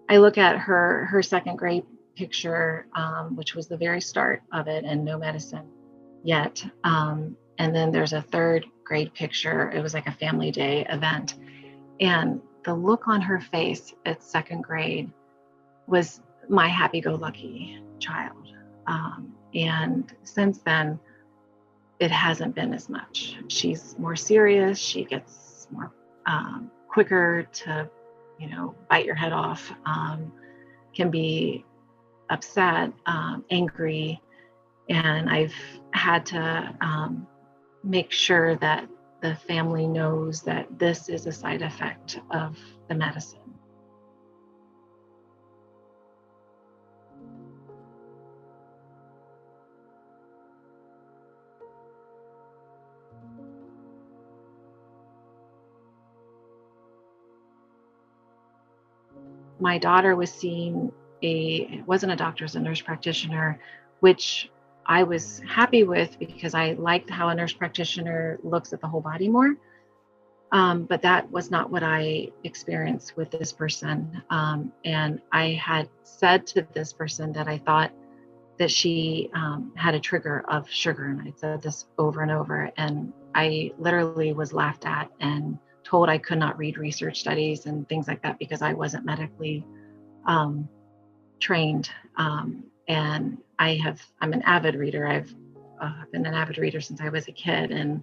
I look at her second grade picture, which was the very start of it, and no medicine yet. And then there's a third grade picture. It was like a family day event. And the look on her face at second grade was my happy-go-lucky child. And since then, it hasn't been as much. She's more serious. She gets more quicker to, bite your head off, can be upset, angry. And I've had to make sure that the family knows that this is a side effect of the medicine. My daughter was seeing it wasn't a doctor, it was a nurse practitioner, which I was happy with because I liked how a nurse practitioner looks at the whole body more. But that was not what I experienced with this person. And I had said to this person that I thought that she had a trigger of sugar. And I said this over and over. And I literally was laughed at and told I could not read research studies and things like that because I wasn't medically trained. And I'm an avid reader. I've been an avid reader since I was a kid, and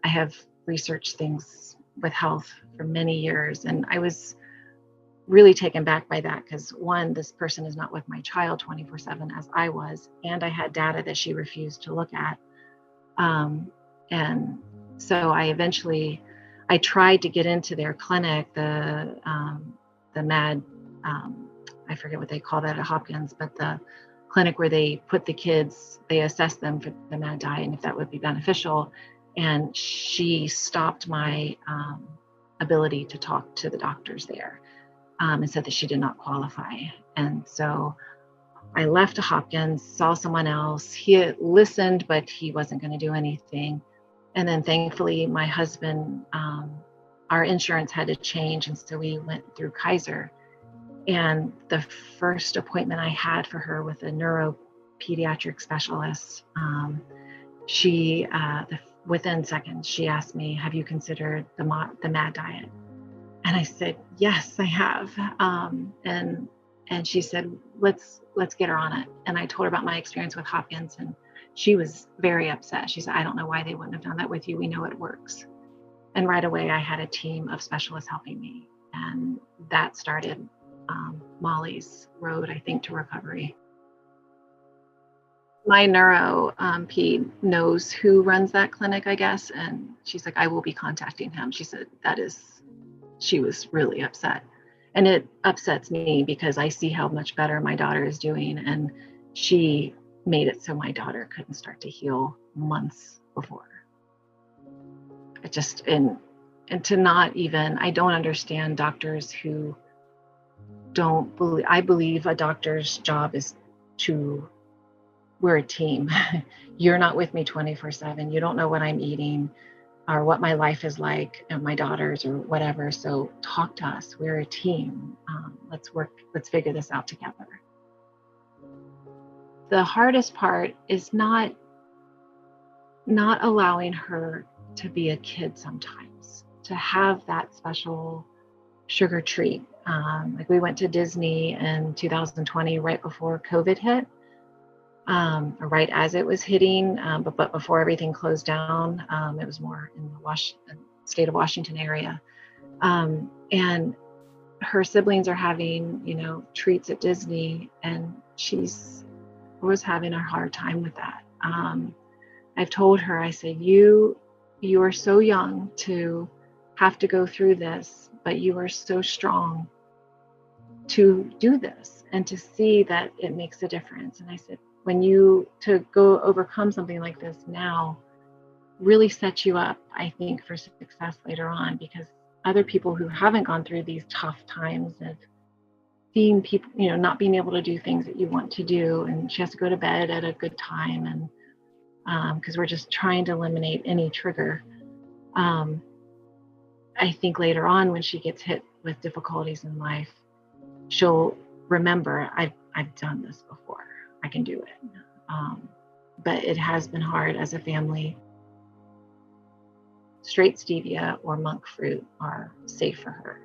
I have researched things with health for many years. And I was really taken back by that because, one, this person is not with my child 24/7 as I was, and I had data that she refused to look at. And so I tried to get into their clinic, the MAD, I forget what they call that at Hopkins, but the clinic where they put the kids, they assess them for the MAD diet and if that would be beneficial. And she stopped my ability to talk to the doctors there and said that she did not qualify. And so I left to Hopkins, saw someone else. He had listened, but he wasn't going to do anything. And then thankfully, my husband, our insurance had to change. And so we went through Kaiser. And the first appointment I had for her with a neuropediatric specialist, within seconds, she asked me, have you considered the MAD diet? And I said, yes, I have. And she said, let's get her on it. And I told her about my experience with Hopkins, and she was very upset. She said, I don't know why they wouldn't have done that with you. We know it works. And right away, I had a team of specialists helping me. And that started Molly's road, I think, to recovery. My neuro ped knows who runs that clinic, I guess. And she's like, I will be contacting him. She said, she was really upset. And it upsets me because I see how much better my daughter is doing. And she made it so my daughter couldn't start to heal months before. It just, and to not even, I don't understand doctors who don't believe, I believe a doctor's job is we're a team. You're not with me 24/7. You don't know what I'm eating or what my life is like and my daughter's or whatever. So talk to us. We're a team. Let's figure this out together. The hardest part is not allowing her to be a kid sometimes, to have that special sugar treat. Like we went to Disney in 2020, right before COVID hit, right as it was hitting, but before everything closed down. It was more in the state of Washington area. And her siblings are having, treats at Disney, and she was having a hard time with that. I've told her, I said, you are so young to have to go through this, but you are so strong to do this and to see that it makes a difference. And I said, to go overcome something like this now really sets you up, I think, for success later on, because other people who haven't gone through these tough times of seeing people, not being able to do things that you want to do, and she has to go to bed at a good time, and because we're just trying to eliminate any trigger. I think later on when she gets hit with difficulties in life, she'll remember I've done this before. I can do it. But it has been hard as a family. Straight stevia or monk fruit are safe for her.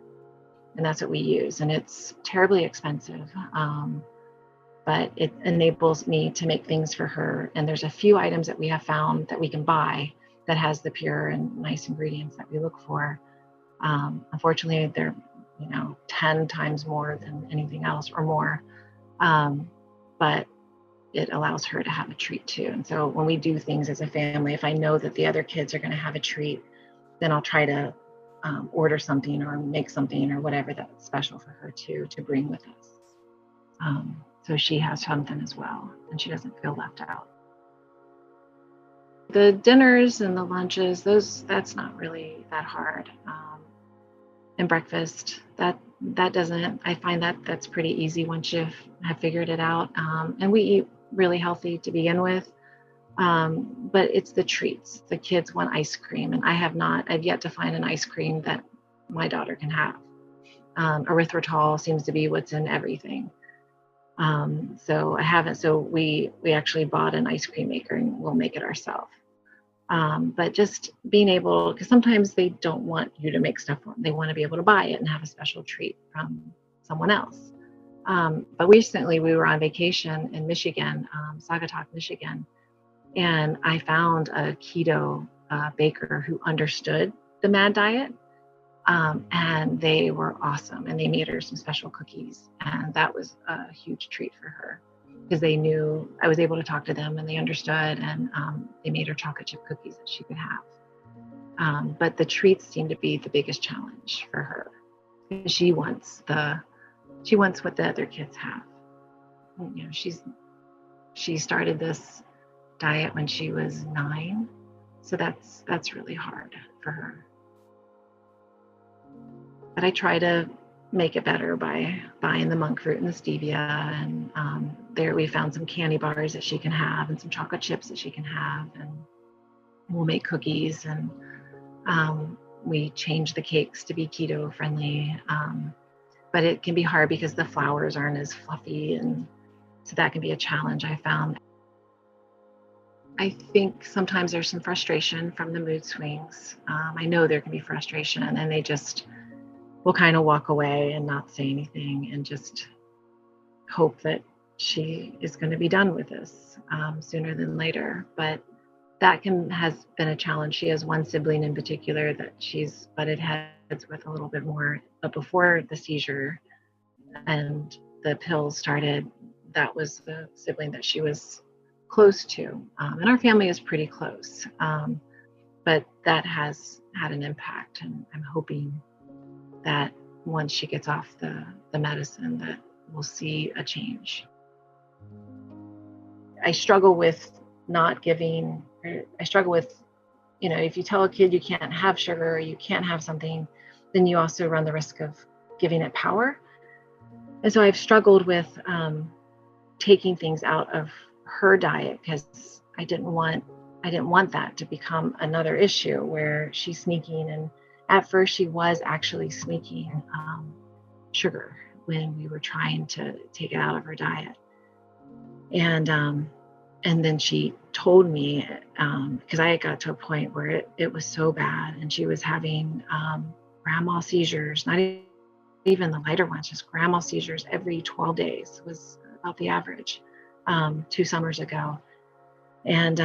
And that's what we use. And it's terribly expensive, but it enables me to make things for her. And there's a few items that we have found that we can buy that has the pure and nice ingredients that we look for. Unfortunately, they're 10 times more than anything else or more. But it allows her to have a treat too. And so when we do things as a family, if I know that the other kids are going to have a treat, then I'll try to order something or make something or whatever that's special for her too, to bring with us. So she has something as well, and she doesn't feel left out. The dinners and the lunches, that's not really that hard. And breakfast, that doesn't, I find that's pretty easy once you have figured it out. And we eat really healthy to begin with. But it's the treats. The kids want ice cream, and I've yet to find an ice cream that my daughter can have. Erythritol seems to be what's in everything. So I haven't, so we actually bought an ice cream maker and we'll make it ourselves. But just being able, because sometimes they don't want you to make stuff for them. They want to be able to buy it and have a special treat from someone else. But recently we were on vacation in Michigan, Saugatuck, Michigan, and I found a keto baker who understood the MAD diet, and they were awesome. And they made her some special cookies, and that was a huge treat for her because they knew I was able to talk to them and they understood, and they made her chocolate chip cookies that she could have. But the treats seem to be the biggest challenge for her. She wants what the other kids have. She started this diet when she was 9, so that's really hard for her. But I try to make it better by buying the monk fruit and the stevia, and there we found some candy bars that she can have and some chocolate chips that she can have, and we'll make cookies, and we change the cakes to be keto friendly, but it can be hard because the flours aren't as fluffy, and so that can be a challenge I found. I think sometimes there's some frustration from the mood swings. I know there can be frustration, and they just will kind of walk away and not say anything and just hope that she is going to be done with this sooner than later. But that has been a challenge. She has one sibling in particular that she's butted heads with a little bit more. But before the seizure and the pills started, that was the sibling that she was close to. And our family is pretty close. But that has had an impact. And I'm hoping that once she gets off the medicine, that we'll see a change. I struggle with if you tell a kid you can't have sugar or you can't have something, then you also run the risk of giving it power. And so I've struggled with taking things out of her diet because I didn't want that to become another issue where she's sneaking. And at first she was actually sneaking sugar when we were trying to take it out of her diet. And then she told me, because I got to a point where it was so bad, and she was having grand mal seizures, not even the lighter ones, just grand mal seizures every 12 days was about the average 2 summers ago. And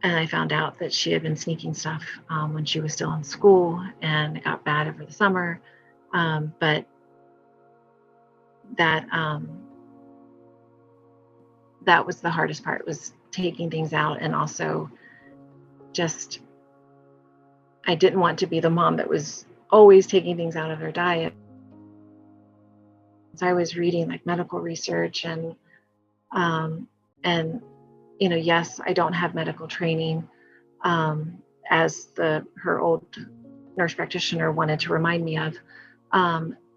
I found out that she had been sneaking stuff when she was still in school, and it got bad over the summer. But that was the hardest part, was taking things out. And also just, I didn't want to be the mom that was always taking things out of their diet. So I was reading like medical research and yes, I don't have medical training, as her old nurse practitioner wanted to remind me of.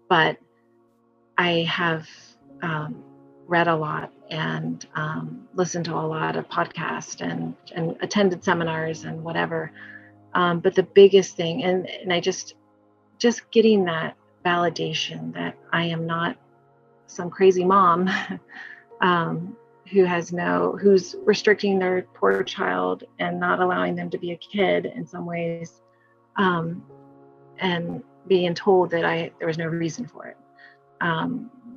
But I have read a lot and listened to a lot of podcasts and attended seminars and whatever. But the biggest thing, and I just getting that validation that I am not some crazy mom who's restricting their poor child and not allowing them to be a kid in some ways, and being told that there was no reason for it.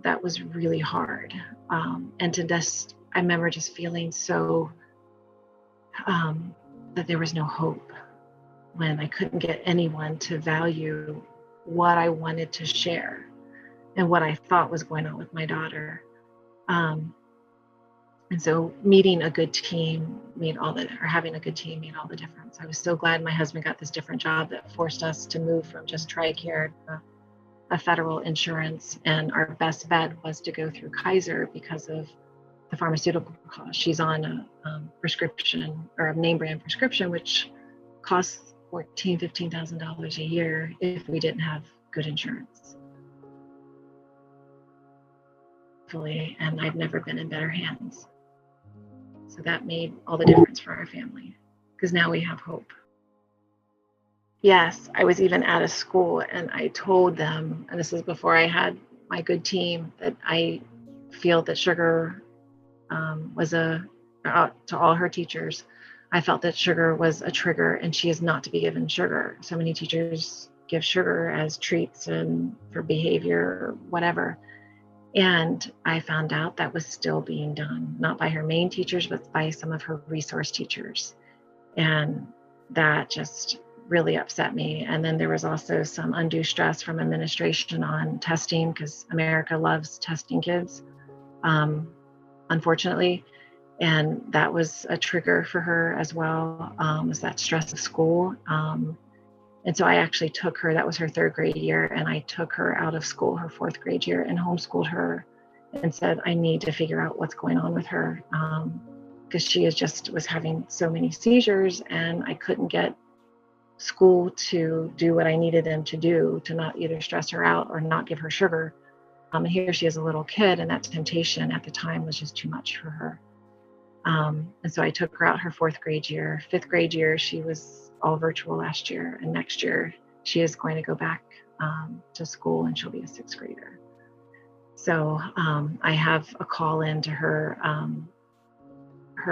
That was really hard. And I remember just feeling so that there was no hope when I couldn't get anyone to value what I wanted to share and what I thought was going on with my daughter. And so meeting a good team having a good team made all the difference. I was so glad my husband got this different job that forced us to move from just TRICARE to a federal insurance. And our best bet was to go through Kaiser because of the pharmaceutical cost. She's on a prescription, or a name brand prescription, which costs $15,000 a year if we didn't have good insurance. And I've never been in better hands. So that made all the difference for our family, because now we have hope. Yes, I was even at a school and I told them, and this is before I had my good team, that I feel that sugar to all her teachers, I felt that sugar was a trigger and she is not to be given sugar. So many teachers give sugar as treats and for behavior or whatever. And I found out that was still being done, not by her main teachers, but by some of her resource teachers. And that just really upset me. And then there was also some undue stress from administration on testing, because America loves testing kids, unfortunately. And that was a trigger for her as well, was that stress of school. And so I actually took her, that was her 3rd grade year, and I took her out of school her 4th grade year and homeschooled her and said, I need to figure out what's going on with her, because she was having so many seizures and I couldn't get school to do what I needed them to do, to not either stress her out or not give her sugar. And here she is, a little kid, and that temptation at the time was just too much for her. And so I took her out her 4th grade year. 5th grade year, she was all virtual last year, and next year she is going to go back to school and she'll be a 6th grader. So I have a call in to her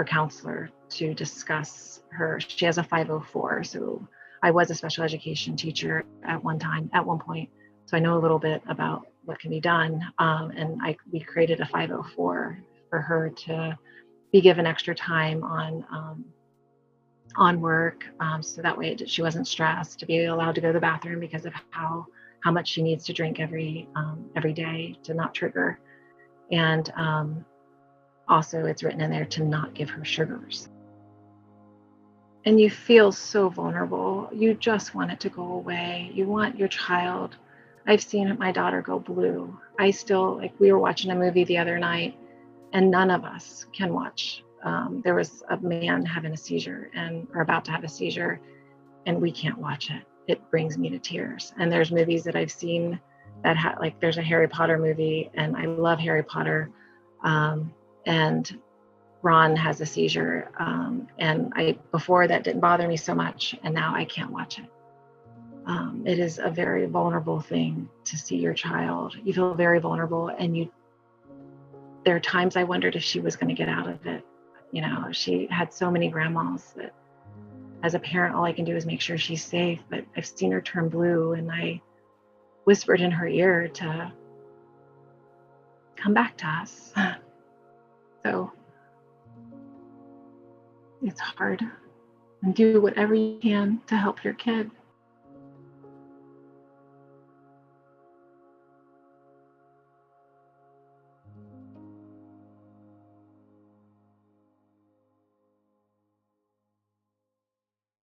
counselor to discuss her. She has a 504. So I was a special education teacher at one point. So I know a little bit about what can be done. And we created a 504 for her to be given extra time on work, so that way she wasn't stressed, to be allowed to go to the bathroom because of how much she needs to drink every day to not trigger. And also it's written in there to not give her sugars. And you feel so vulnerable. You just want it to go away. You want your child. I've seen my daughter go blue. We were watching a movie the other night and none of us can watch. There was a man having a seizure or about to have a seizure, and we can't watch it. It brings me to tears. And there's movies that I've seen that there's a Harry Potter movie, and I love Harry Potter. And Ron has a seizure. And before that didn't bother me so much, and now I can't watch it. It is a very vulnerable thing to see your child. You feel very vulnerable, and there are times I wondered if she was going to get out of it. She had so many grandmas that as a parent, all I can do is make sure she's safe. But I've seen her turn blue, and I whispered in her ear to come back to us. So it's hard, and do whatever you can to help your kid.